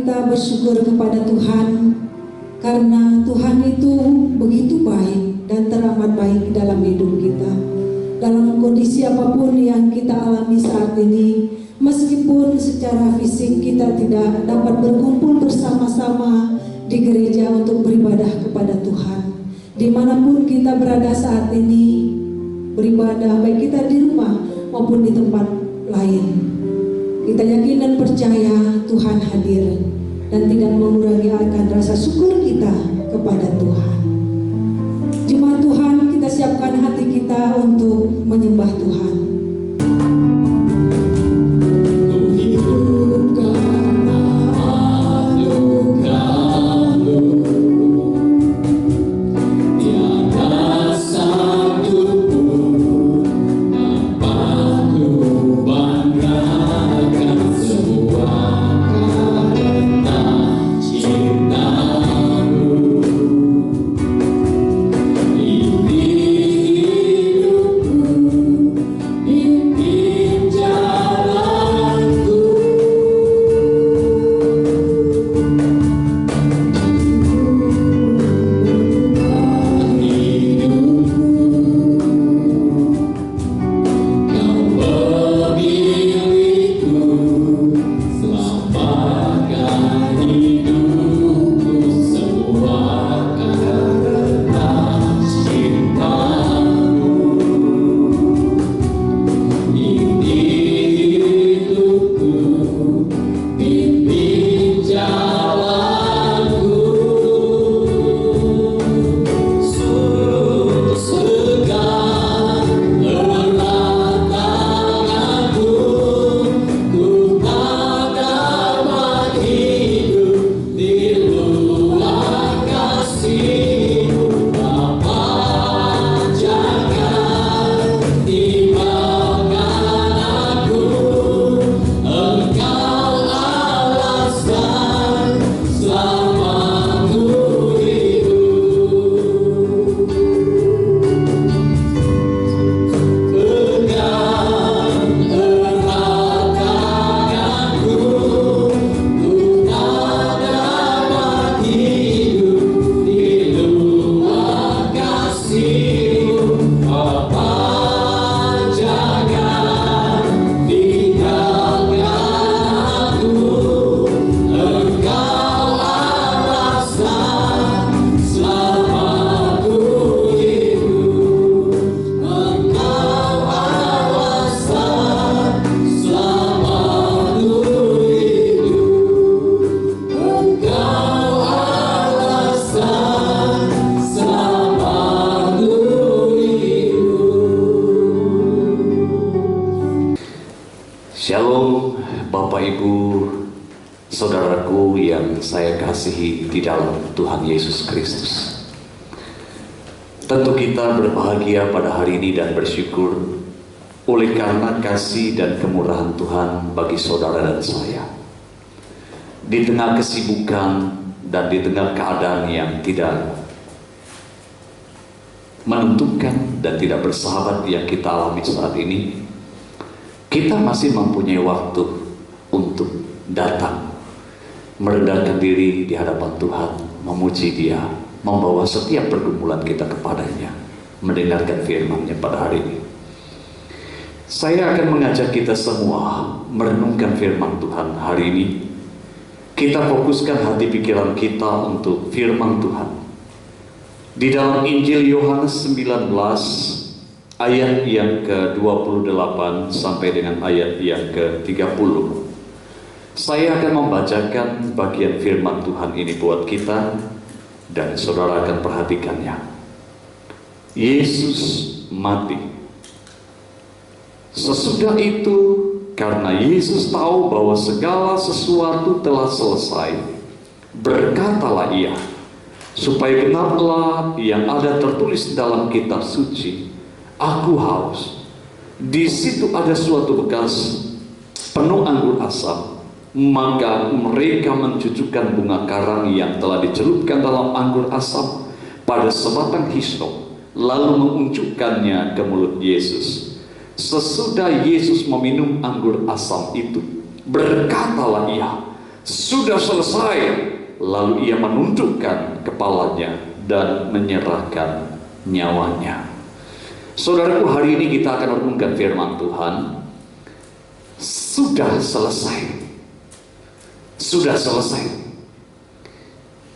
kita bersyukur kepada Tuhan karena Tuhan itu begitu baik dan teramat baik dalam hidup kita. Dalam kondisi apapun yang kita alami saat ini, meskipun secara fisik kita tidak dapat berkumpul bersama-sama di gereja untuk beribadah kepada Tuhan, dimanapun kita berada saat ini beribadah, baik kita di rumah maupun di tempat lain, kita yakin dan percaya Tuhan hadir dan tidak mengurangi akan rasa syukur kita kepada Tuhan. Jemaat Tuhan, kita siapkan hati kita untuk menyembah Tuhan. Shalom Bapak Ibu, saudaraku yang saya kasihi di dalam Tuhan Yesus Kristus. Tentu kita berbahagia pada hari ini dan bersyukur oleh karena kasih dan kemurahan Tuhan bagi saudara dan saya. Di tengah kesibukan dan di tengah keadaan yang tidak menentukan dan tidak bersahabat yang kita alami saat ini, kita masih mempunyai waktu untuk datang, merendahkan diri di hadapan Tuhan, memuji Dia, membawa setiap pergumulan kita kepadanya, mendengarkan firman-Nya pada hari ini. Saya akan mengajak kita semua merenungkan firman Tuhan hari ini. Kita fokuskan hati pikiran kita untuk firman Tuhan. Di dalam Injil Yohanes 19 ayat yang ke-28 sampai dengan ayat yang ke-30. Saya akan membacakan bagian firman Tuhan ini buat kita dan saudara akan perhatikannya. Yesus mati. Sesudah itu, karena Yesus tahu bahwa segala sesuatu telah selesai, berkatalah Ia, supaya genaplah yang ada tertulis dalam kitab suci, Aku haus. Di situ ada suatu bekas penuh anggur asam. Maka mereka mencucukkan bunga karang yang telah dicelupkan dalam anggur asam pada sebatang hisop, lalu mengunjukkannya ke mulut Yesus. Sesudah Yesus meminum anggur asam itu, berkatalah Ia, Sudah selesai. Lalu ia menundukkan kepalanya dan menyerahkan nyawanya. Saudaraku, hari ini kita akan merenungkan firman Tuhan. Sudah selesai. Sudah selesai.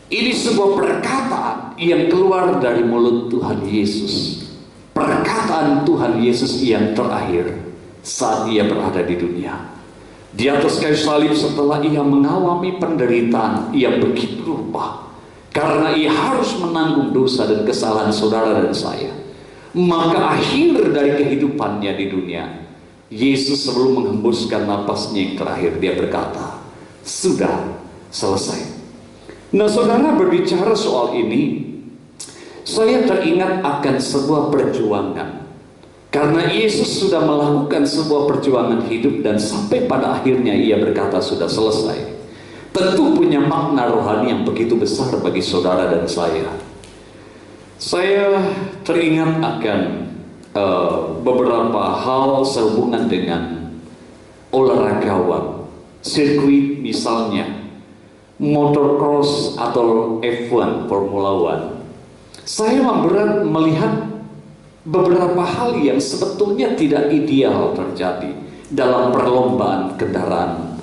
Ini sebuah perkataan yang keluar dari mulut Tuhan Yesus. Perkataan Tuhan Yesus yang terakhir saat ia berada di dunia. Di atas kayu salib setelah ia mengalami penderitaan yang begitu rupa. Karena ia harus menanggung dosa dan kesalahan saudara dan saya. Maka akhir dari kehidupannya di dunia, Yesus sebelum menghembuskan napasnya yang terakhir, dia berkata, sudah selesai. Nah, saudara, berbicara soal ini, saya teringat akan sebuah perjuangan. Karena Yesus sudah melakukan sebuah perjuangan hidup dan sampai pada akhirnya ia berkata sudah selesai. Tentu punya makna rohani yang begitu besar bagi saudara dan saya. Saya teringat akan beberapa hal sehubungan dengan olahragawan, sirkuit misalnya, motocross atau F1, Formula One. Saya melihat beberapa hal yang sebetulnya tidak ideal terjadi dalam perlombaan kendaraan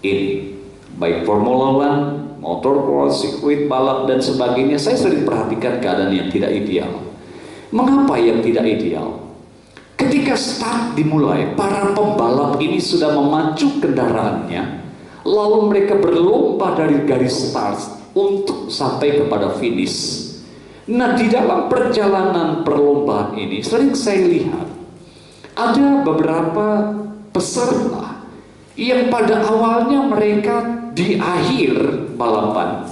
ini, baik Formula One, motocross, sirkuit balap dan sebagainya. Saya sering perhatikan keadaan yang tidak ideal. Mengapa yang tidak ideal? Ketika start dimulai, para pembalap ini sudah memacu kendaraannya, lalu mereka berlomba dari garis start untuk sampai kepada finish. Nah, di dalam perjalanan perlombaan ini sering saya lihat ada beberapa peserta yang pada awalnya mereka di akhir balapan,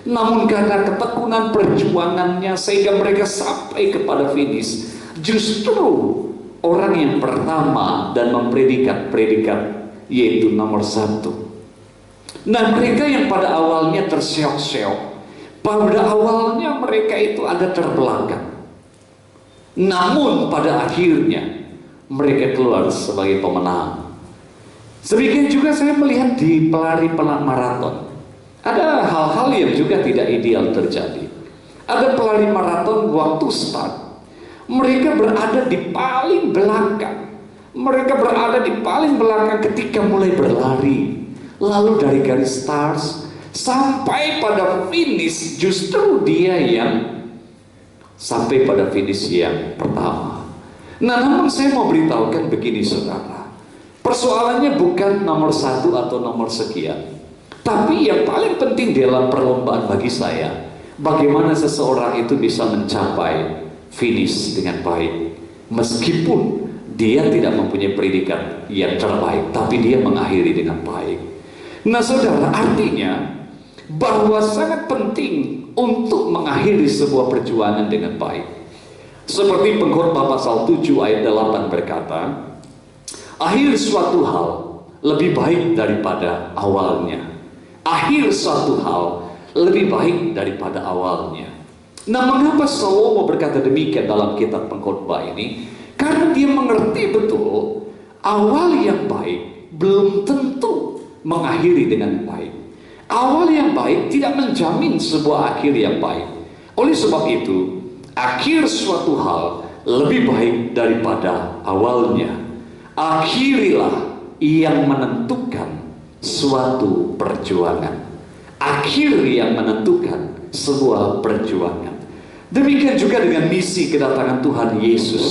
namun karena ketekunan perjuangannya sehingga mereka sampai kepada finish. Justru orang yang pertama dan mempredikat yaitu nomor 1. Nah, mereka yang pada awalnya terseok-seok, pada awalnya mereka itu ada terbelakang, namun pada akhirnya mereka keluar sebagai pemenang. Demikian juga saya melihat di pelari maraton, ada hal-hal yang juga tidak ideal terjadi. Ada pelari maraton waktu start, mereka berada di paling belakang. Mereka berada di paling belakang ketika mulai berlari. Lalu dari garis start sampai pada finish, justru dia yang sampai pada finish yang pertama. Nah, namun saya mau beritahukan begini saudara, persoalannya bukan nomor 1 atau nomor sekian, tapi yang paling penting dalam perlombaan bagi saya, bagaimana seseorang itu bisa mencapai finish dengan baik, meskipun dia tidak mempunyai predikat yang terbaik, tapi dia mengakhiri dengan baik. Nah, saudara, artinya bahwa sangat penting untuk mengakhiri sebuah perjuangan dengan baik. Seperti Pengkhotbah pasal 7 ayat 8 berkata, akhir suatu hal lebih baik daripada awalnya. Akhir suatu hal lebih baik daripada awalnya. Nah, mengapa Salomo berkata demikian dalam kitab Pengkhotbah ini? Karena dia mengerti betul awal yang baik belum tentu mengakhiri dengan baik. Awal yang baik tidak menjamin sebuah akhir yang baik. Oleh sebab itu, akhir suatu hal lebih baik daripada awalnya. Akhirilah yang menentukan suatu perjuangan. Akhir yang menentukan sebuah perjuangan. Demikian juga dengan misi kedatangan Tuhan Yesus.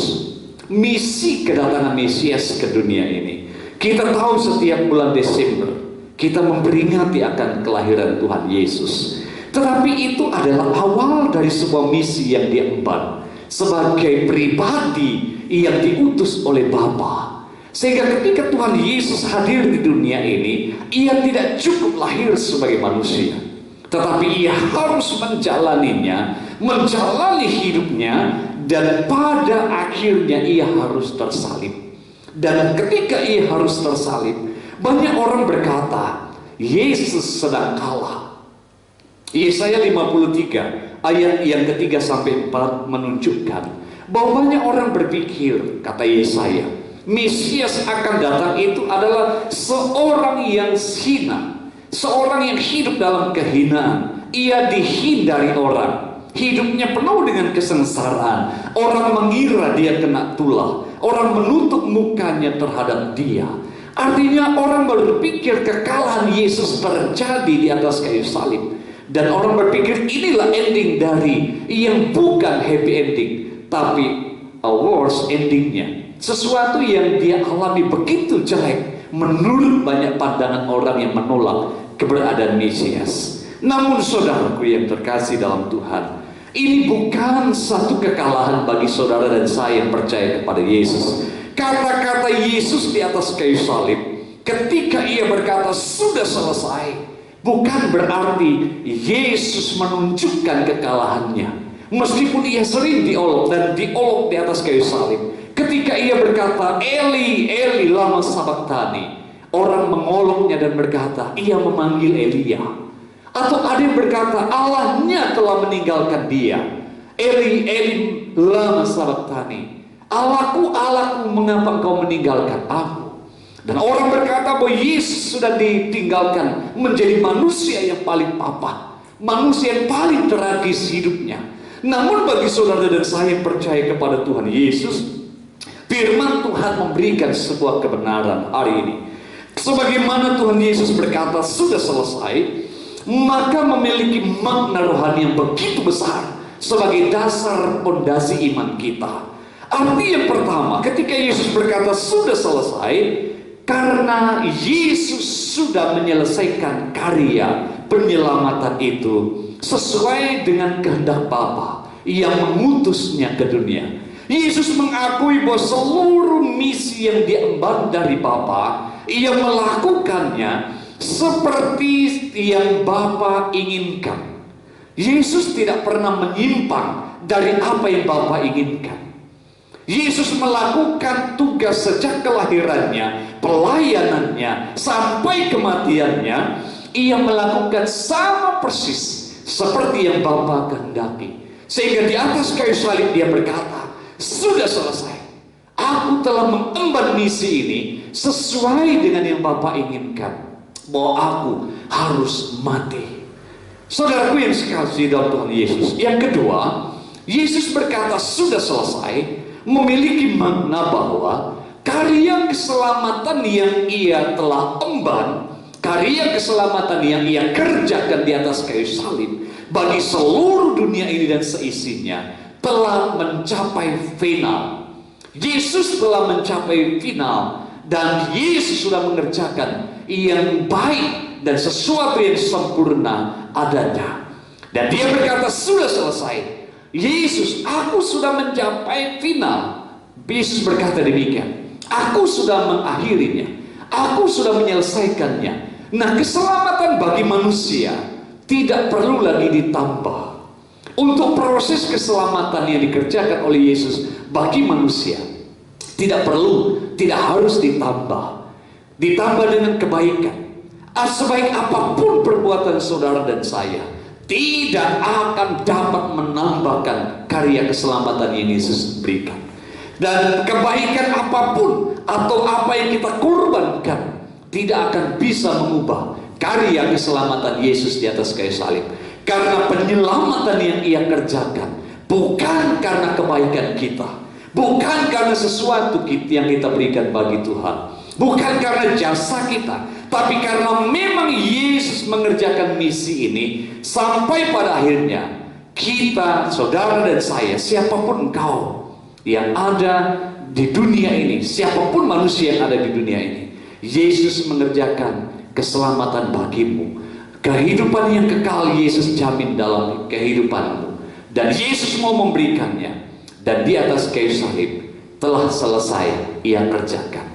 Misi kedatangan Mesias ke dunia ini. Kita tahu setiap bulan Desember kita memperingati akan kelahiran Tuhan Yesus. Tetapi itu adalah awal dari sebuah misi yang diemban sebagai pribadi yang diutus oleh Bapa. Sehingga ketika Tuhan Yesus hadir di dunia ini, ia tidak cukup lahir sebagai manusia, tetapi ia harus menjalaninya, menjalani hidupnya, dan pada akhirnya ia harus tersalib. Dan ketika ia harus tersalib, banyak orang berkata, Yesus sedang kalah. Yesaya 53 ayat yang ketiga sampai 4 menunjukkan bahwa banyak orang berpikir, kata Yesaya, Mesias akan datang itu adalah seorang yang hina, Seorang yang hidup dalam kehinaan, ia dihindari orang, hidupnya penuh dengan kesengsaraan. Orang mengira dia kena tulah, orang menutup mukanya terhadap dia. Artinya orang berpikir kekalahan Yesus terjadi di atas kayu salib. Dan orang berpikir inilah ending dari yang bukan happy ending, tapi a worse endingnya. Sesuatu yang dia alami begitu jelek menurut banyak pandangan orang yang menolak keberadaan Mesias. Namun saudaraku yang terkasih dalam Tuhan, ini bukan satu kekalahan bagi saudara dan saya yang percaya kepada Yesus. Kata-kata Yesus di atas kayu salib ketika ia berkata sudah selesai, bukan berarti Yesus menunjukkan kekalahannya. Meskipun ia sering diolok dan diolok di atas kayu salib. Ketika ia berkata Eli, Eli lama sabachthani, orang mengoloknya dan berkata ia memanggil Elia. Atau ada yang berkata Allahnya telah meninggalkan dia. Eli, Eli lama sabachthani, Allahku, Allahku, mengapa engkau meninggalkan aku? Dan orang berkata bahwa Yesus sudah ditinggalkan menjadi manusia yang paling papa, manusia yang paling tragis hidupnya. Namun bagi saudara dan saya yang percaya kepada Tuhan Yesus, firman Tuhan memberikan sebuah kebenaran hari ini. Sebagaimana Tuhan Yesus berkata sudah selesai, maka memiliki makna rohani yang begitu besar sebagai dasar fondasi iman kita. Arti yang pertama, ketika Yesus berkata sudah selesai, karena Yesus sudah menyelesaikan karya penyelamatan itu sesuai dengan kehendak Bapa yang mengutusnya ke dunia. Yesus mengakui bahwa seluruh misi yang diemban dari Bapa, ia melakukannya seperti yang Bapa inginkan. Yesus tidak pernah menyimpang dari apa yang Bapa inginkan. Yesus melakukan tugas sejak kelahirannya, pelayanannya, sampai kematiannya. Ia melakukan sama persis seperti yang Bapa kehendaki. Sehingga di atas kayu salib dia berkata, sudah selesai. Aku telah mengemban misi ini sesuai dengan yang Bapa inginkan, bahwa aku harus mati. Saudaraku yang sekasih dalam Tuhan Yesus, yang kedua, Yesus berkata sudah selesai memiliki makna bahwa karya keselamatan yang ia telah emban, karya keselamatan yang ia kerjakan di atas kayu salib bagi seluruh dunia ini dan seisinya telah mencapai final. Yesus telah mencapai final, dan Yesus sudah mengerjakan yang baik dan sesuatu yang sempurna adanya. Dan dia berkata sudah selesai. Yesus, aku sudah mencapai final. Yesus berkata demikian, aku sudah mengakhirinya, aku sudah menyelesaikannya. Nah, keselamatan bagi manusia tidak perlu lagi ditambah. Untuk proses keselamatan yang dikerjakan oleh Yesus bagi manusia tidak perlu, tidak harus ditambah. Ditambah dengan kebaikan. Sebaik apapun perbuatan saudara dan saya, tidak akan dapat menambahkan karya keselamatan yang Yesus berikan. Dan kebaikan apapun atau apa yang kita korbankan tidak akan bisa mengubah karya keselamatan Yesus di atas kayu salib. Karena penyelamatan yang ia kerjakan bukan karena kebaikan kita, bukan karena sesuatu yang kita berikan bagi Tuhan, bukan karena jasa kita, tapi karena memang Yesus mengerjakan misi ini sampai pada akhirnya kita, saudara dan saya, siapapun engkau yang ada di dunia ini, siapapun manusia yang ada di dunia ini, Yesus mengerjakan keselamatan bagimu. Kehidupan yang kekal Yesus jamin dalam kehidupanmu, dan Yesus mau memberikannya. Dan di atas kayu salib telah selesai ia kerjakan.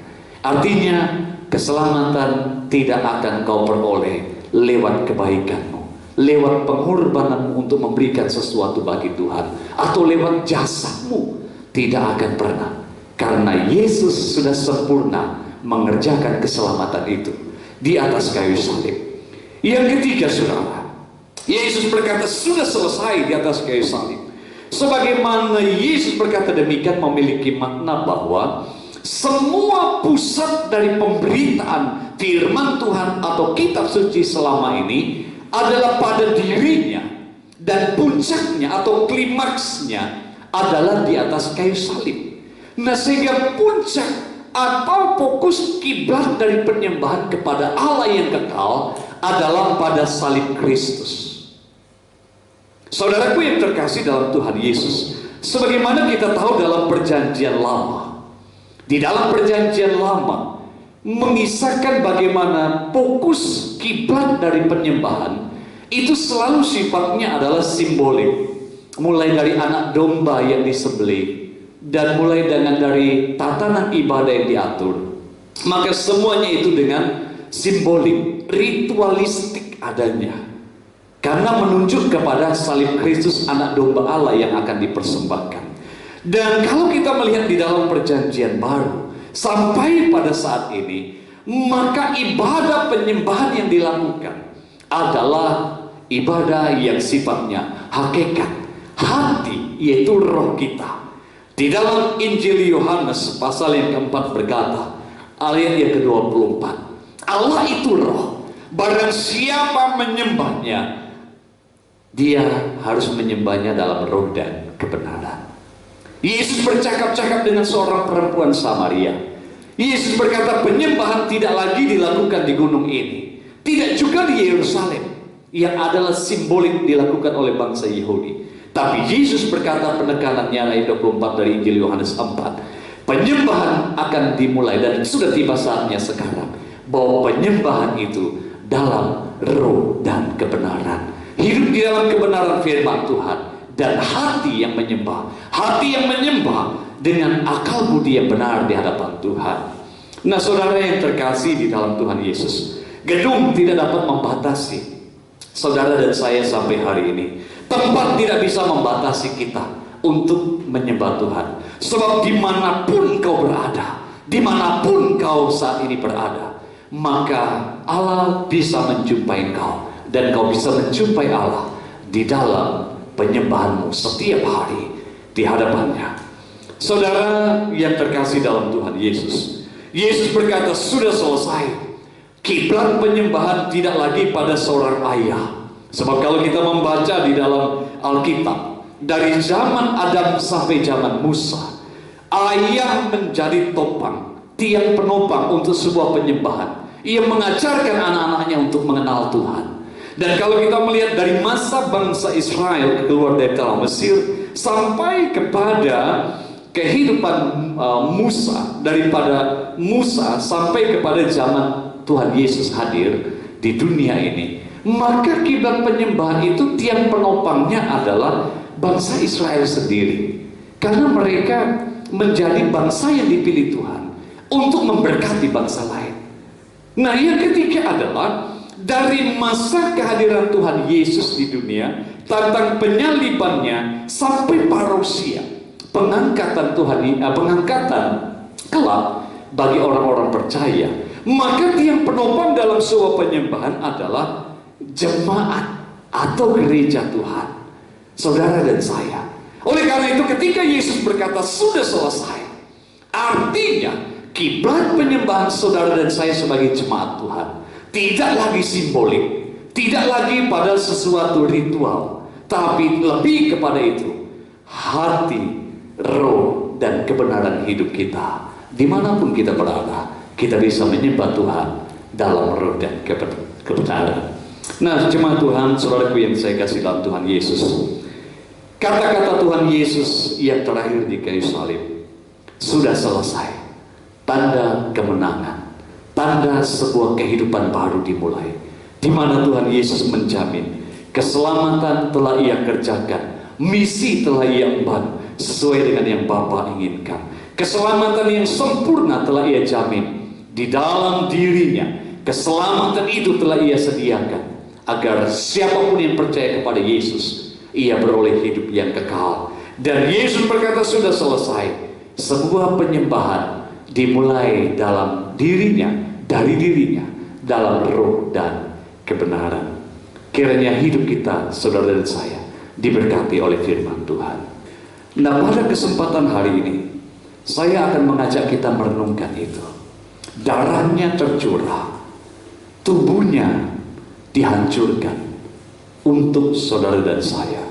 Artinya keselamatan tidak akan kau peroleh lewat kebaikanmu, lewat pengorbananmu untuk memberikan sesuatu bagi Tuhan, atau lewat jasamu. Tidak akan pernah, karena Yesus sudah sempurna mengerjakan keselamatan itu di atas kayu salib. Yang ketiga, saudara, Yesus berkata sudah selesai di atas kayu salib. Sebagaimana Yesus berkata demikian memiliki makna bahwa semua pusat dari pemberitaan firman Tuhan atau kitab suci selama ini adalah pada dirinya, dan puncaknya atau klimaksnya adalah di atas kayu salib. Nah, sehingga puncak atau fokus kiblat dari penyembahan kepada Allah yang kekal adalah pada salib Kristus. Saudaraku yang terkasih dalam Tuhan Yesus, sebagaimana kita tahu dalam perjanjian lama, di dalam perjanjian lama mengisahkan bagaimana fokus kiblat dari penyembahan itu selalu sifatnya adalah simbolik, mulai dari anak domba yang disembelih dan mulai dengan dari tatanan ibadah yang diatur, maka semuanya itu dengan simbolik, ritualistik adanya, karena menunjuk kepada salib Kristus, anak domba Allah yang akan dipersembahkan. Dan kalau kita melihat di dalam perjanjian baru sampai pada saat ini, maka ibadah penyembahan yang dilakukan adalah ibadah yang sifatnya hakikat, hati, yaitu roh kita. Di dalam Injil Yohanes pasal yang keempat berkata, ayat yang ke-24, Allah itu roh, barang siapa menyembahnya, dia harus menyembahnya dalam roh dan kebenaran. Yesus bercakap-cakap dengan seorang perempuan Samaria. Yesus berkata, penyembahan tidak lagi dilakukan di gunung ini, tidak juga di Yerusalem yang adalah simbolik dilakukan oleh bangsa Yahudi. Tapi Yesus berkata, penekanannya ayat 24 dari Injil Yohanes 4, penyembahan akan dimulai dan sudah tiba saatnya sekarang, bahwa penyembahan itu dalam roh dan kebenaran, hidup di dalam kebenaran firman Tuhan, dan hati yang menyembah, dengan akal budi yang benar di hadapan Tuhan. Nah, saudara yang terkasih di dalam Tuhan Yesus, gedung tidak dapat membatasi saudara dan saya sampai hari ini. Tempat tidak bisa membatasi kita untuk menyembah Tuhan. Sebab dimanapun kau berada, dimanapun kau saat ini berada, maka Allah bisa menjumpai kau, dan kau bisa menjumpai Allah di dalam penyembahanmu setiap hari di hadapannya. Saudara yang terkasih dalam Tuhan Yesus, Yesus berkata, sudah selesai. Kiblat penyembahan tidak lagi pada seorang ayah. Sebab kalau kita membaca di dalam Alkitab, dari zaman Adam sampai zaman Musa, ayah menjadi topang, tiang penopang untuk sebuah penyembahan. Ia mengajarkan anak-anaknya untuk mengenal Tuhan. Dan kalau kita melihat dari masa bangsa Israel keluar dari tanah Mesir sampai kepada kehidupan Musa, daripada Musa sampai kepada zaman Tuhan Yesus hadir di dunia ini, maka kiblat penyembahan itu tiang penopangnya adalah bangsa Israel sendiri, karena mereka menjadi bangsa yang dipilih Tuhan untuk memberkati bangsa lain. Nah, yang ketiga adalah dari masa kehadiran Tuhan Yesus di dunia, tentang penyalibannya sampai parousia, pengangkatan Tuhan, pengangkatan kelak bagi orang-orang percaya, maka tiang penopang dalam sebuah penyembahan adalah jemaat atau gereja Tuhan, saudara dan saya. Oleh karena itu, ketika Yesus berkata sudah selesai, artinya kiblat penyembahan saudara dan saya sebagai jemaat Tuhan tidak lagi simbolik, tidak lagi pada sesuatu ritual, tapi lebih kepada itu hati, roh, dan kebenaran hidup kita. Dimanapun kita berada, kita bisa menyembah Tuhan dalam roh dan kebenaran. Nah, jemaat Tuhan, saudaraku yang saya kasih dalam Tuhan Yesus, kata-kata Tuhan Yesus yang terakhir di kayu salib, sudah selesai, tanda kemenangan, tanda sebuah kehidupan baru dimulai, di mana Tuhan Yesus menjamin keselamatan telah Ia kerjakan, misi telah Ia emban sesuai dengan yang Bapa inginkan, keselamatan yang sempurna telah Ia jamin di dalam dirinya. Keselamatan itu telah Ia sediakan agar siapapun yang percaya kepada Yesus, ia beroleh hidup yang kekal. Dan Yesus berkata sudah selesai. Sebuah penyembahan dimulai dalam dirinya, dari dirinya, dalam roh dan kebenaran. Kiranya hidup kita, saudara dan saya, diberkati oleh firman Tuhan. Nah, pada kesempatan hari ini, saya akan mengajak kita merenungkan itu. Darahnya tercurah tubuhnya dihancurkan untuk saudara dan saya.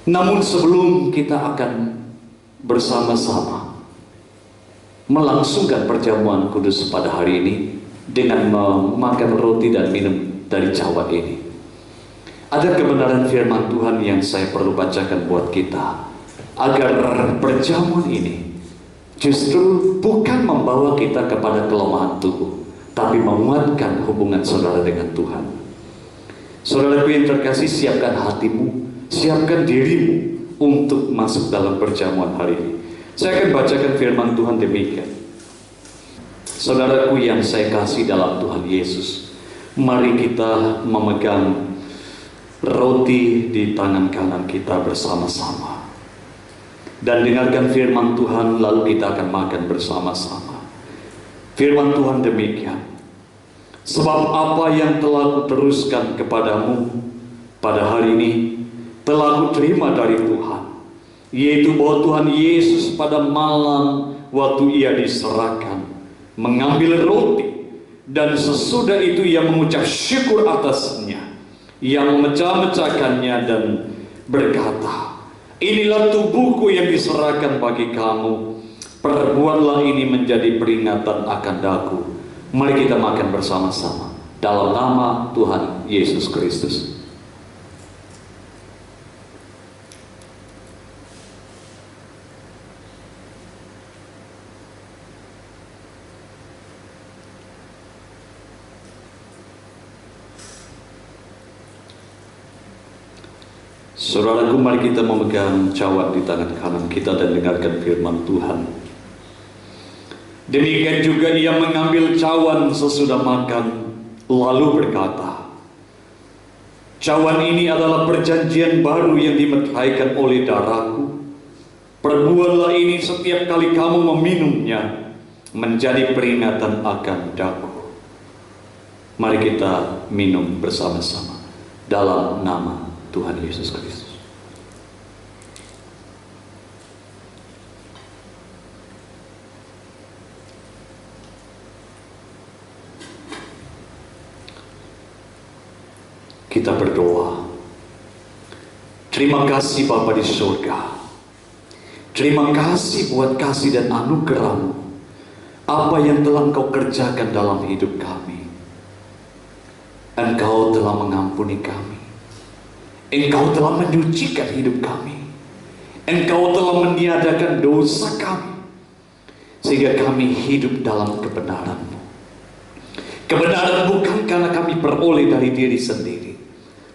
Namun sebelum kita akan bersama-sama melangsungkan perjamuan kudus pada hari ini dengan memakan roti dan minum dari cawan ini, ada kebenaran firman Tuhan yang saya perlu bacakan buat kita, agar perjamuan ini justru bukan membawa kita kepada kelemahan tubuh, tapi menguatkan hubungan saudara dengan Tuhan. Saudaraku yang terkasih, siapkan hatimu, siapkan dirimu untuk masuk dalam perjamuan hari ini. Saya akan bacakan firman Tuhan demikian. Saudaraku yang saya kasih dalam Tuhan Yesus, mari kita memegang roti di tangan kanan kita bersama-sama dan dengarkan firman Tuhan, lalu kita akan makan bersama-sama. Firman Tuhan demikian: sebab apa yang telah kuteruskan kepadamu pada hari ini telah kuterima dari Tuhan, yaitu bahwa Tuhan Yesus pada malam waktu ia diserahkan mengambil roti, dan sesudah itu ia mengucap syukur atasnya, ia memecah-mecahkannya dan berkata, inilah tubuhku yang diserahkan bagi kamu, perbuatlah ini menjadi peringatan akan daku. Mari kita makan bersama-sama dalam nama Tuhan Yesus Kristus. Saudaraku, mari kita memegang cawan di tangan kanan kita dan dengarkan firman Tuhan. Demikian juga ia mengambil cawan sesudah makan, lalu berkata, cawan ini adalah perjanjian baru yang dimeteraikan oleh darahku. Perbuatlah ini setiap kali kamu meminumnya, menjadi peringatan akan daku. Mari kita minum bersama-sama dalam nama Tuhan Yesus Kristus. Kita berdoa. Terima kasih Bapa di surga. Terima kasih buat kasih dan anugerah-Mu, apa yang telah Engkau kerjakan dalam hidup kami. Engkau telah mengampuni kami. Engkau telah menyucikan hidup kami. Engkau telah meniadakan dosa kami, sehingga kami hidup dalam kebenaran-Mu. Kebenaran bukan karena kami peroleh dari diri sendiri,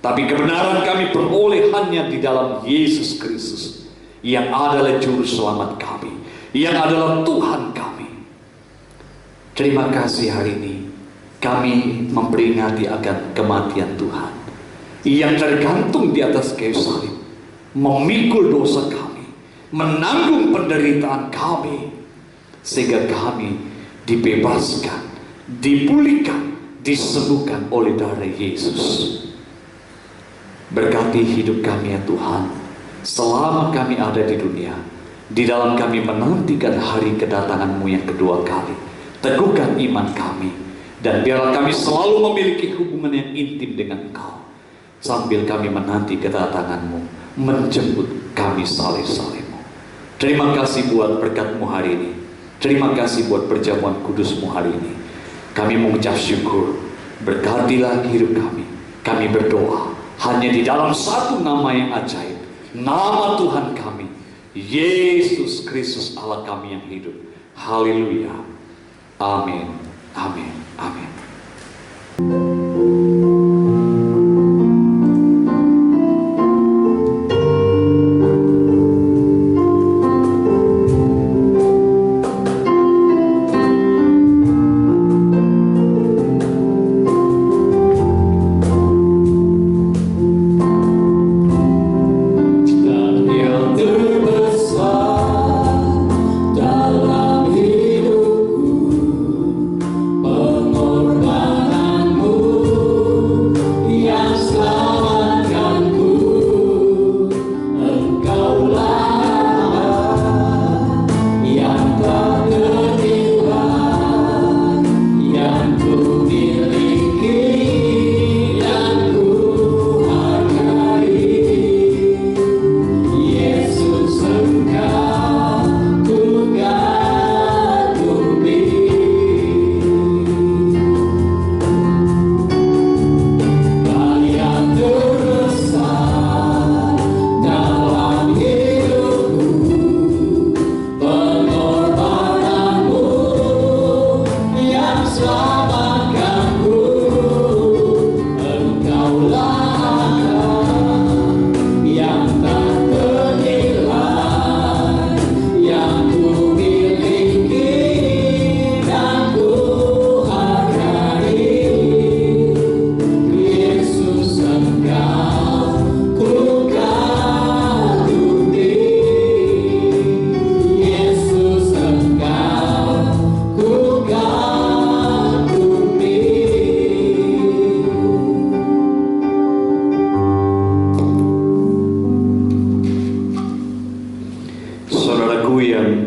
tapi kebenaran kami peroleh hanya di dalam Yesus Kristus, yang adalah juru selamat kami, yang adalah Tuhan kami. Terima kasih hari ini kami memperingati akan kematian Tuhan, yang tergantung di atas kayu salib, memikul dosa kami, menanggung penderitaan kami, sehingga kami dibebaskan, dipulihkan, disembuhkan oleh darah Yesus. Berkati hidup kami ya Tuhan, selama kami ada di dunia. Di dalam kami menantikan hari kedatangan-Mu yang kedua kali. Teguhkan iman kami, dan biarlah kami selalu memiliki hubungan yang intim dengan Engkau, sambil kami menanti kedatangan-Mu, menjemput kami saleh-saleh-Mu. Terima kasih buat berkat-Mu hari ini. Terima kasih buat perjamuan kudus-Mu hari ini. Kami mengucap syukur. Berkatilah hidup kami. Kami berdoa hanya di dalam satu nama yang ajaib, nama Tuhan kami, Yesus Kristus Allah kami yang hidup. Haleluya. Amin. Amin. Amin. Dalam hidupku, pengorbananmu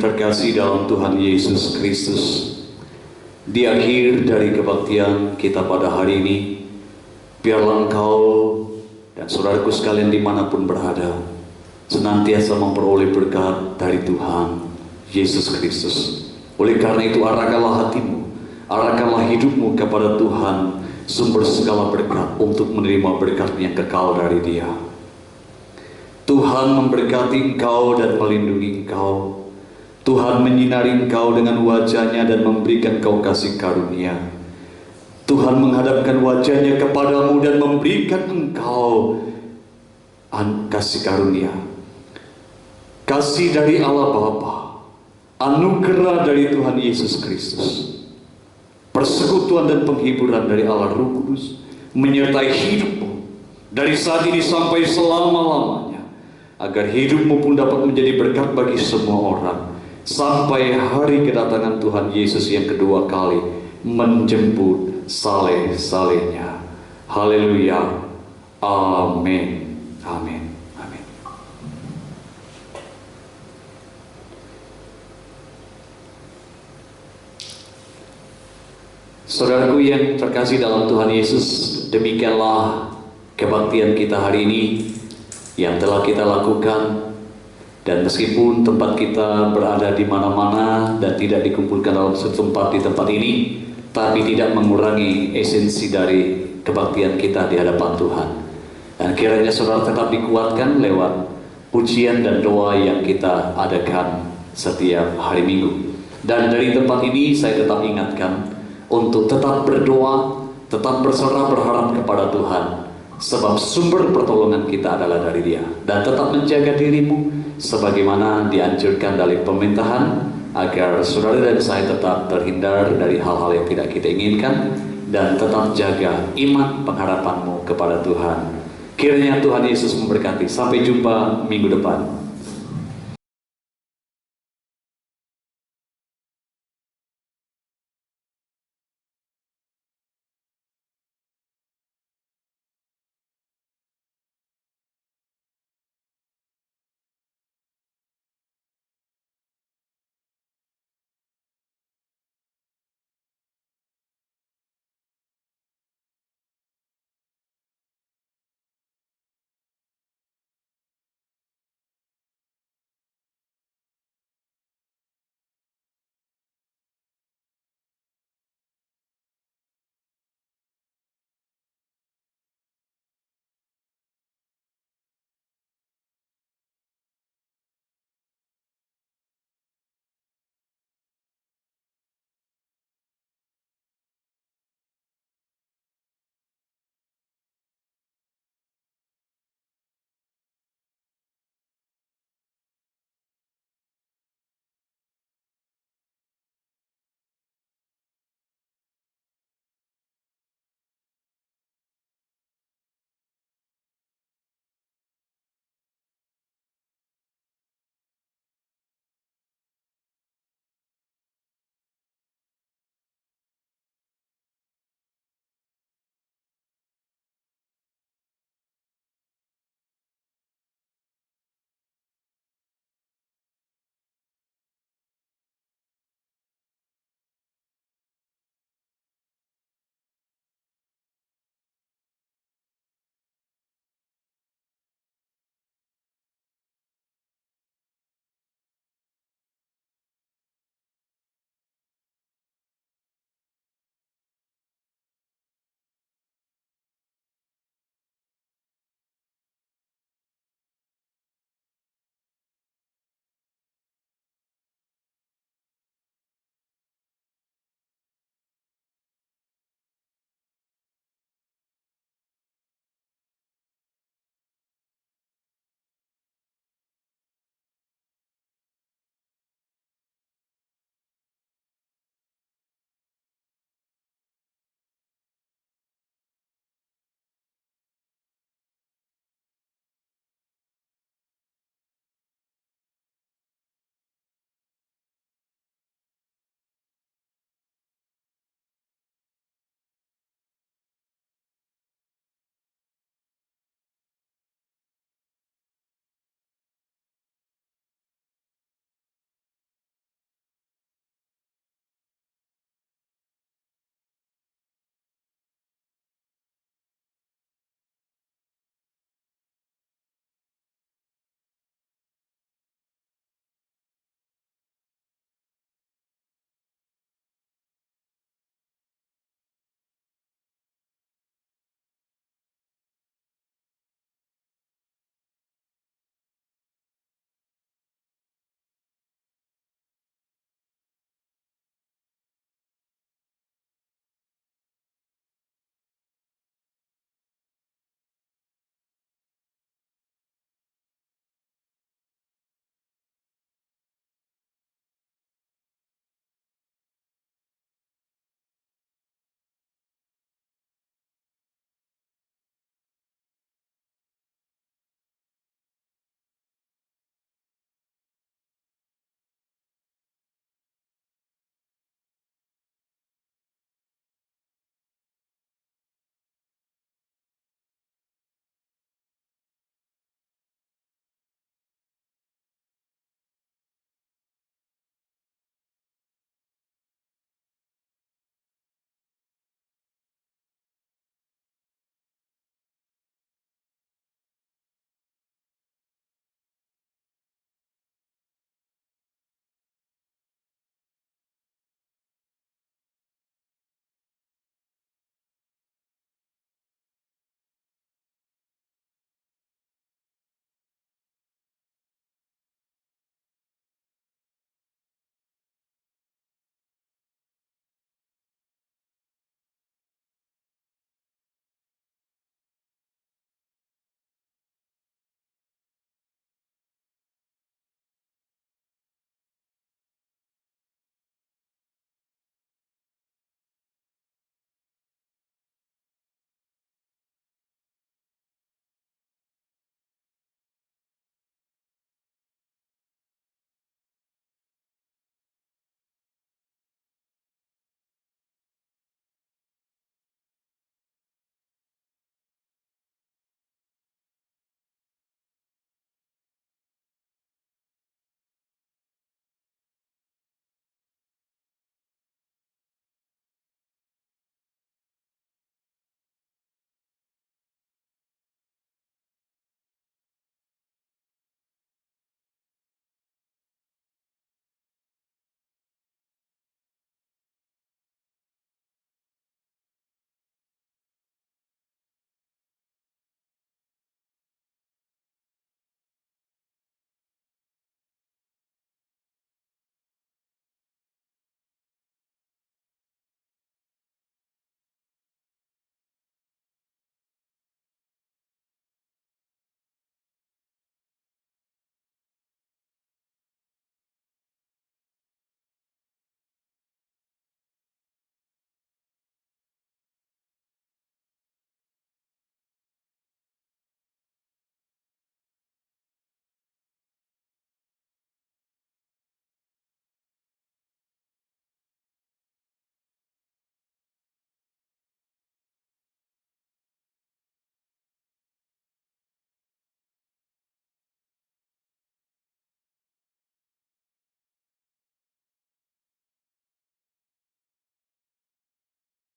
terkasih dalam Tuhan Yesus Kristus, di akhir dari kebaktian kita pada hari ini, biarlah Engkau dan saudaraku sekalian dimanapun berada, senantiasa memperoleh berkat dari Tuhan Yesus Kristus. Oleh karena itu, arahkanlah hatimu, arahkanlah hidupmu kepada Tuhan, sumber segala berkat, untuk menerima berkat yang kekal dari Dia. Tuhan memberkati engkau dan melindungi engkau. Tuhan menyinari engkau dengan wajah-Nya dan memberikan engkau kasih karunia. Tuhan menghadapkan wajah-Nya kepadamu dan memberikan engkau kasih karunia. Kasih dari Allah Bapa, anugerah dari Tuhan Yesus Kristus, persekutuan dan penghiburan dari Allah Roh Kudus menyertai hidupmu dari saat ini sampai selama-lamanya, agar hidupmu pun dapat menjadi berkat bagi semua orang sampai hari kedatangan Tuhan Yesus yang kedua kali menjemput saleh-salehnya. Haleluya. Amin. Amin. Amin. Saudaraku yang terkasih dalam Tuhan Yesus, demikianlah kebaktian kita hari ini yang telah kita lakukan. Dan meskipun tempat kita berada di mana-mana dan tidak dikumpulkan dalam satu tempat di tempat ini, tapi tidak mengurangi esensi dari kebaktian kita di hadapan Tuhan. Dan kiranya saudara tetap dikuatkan lewat pujian dan doa yang kita adakan setiap hari Minggu. Dan dari tempat ini saya tetap ingatkan untuk tetap berdoa, tetap berserah berharap kepada Tuhan, sebab sumber pertolongan kita adalah dari Dia. Dan tetap menjaga dirimu sebagaimana dianjurkan dari pemerintahan, agar saudara dan saya tetap terhindar dari hal-hal yang tidak kita inginkan, dan tetap jaga iman pengharapanmu kepada Tuhan. Kiranya Tuhan Yesus memberkati. Sampai jumpa minggu depan.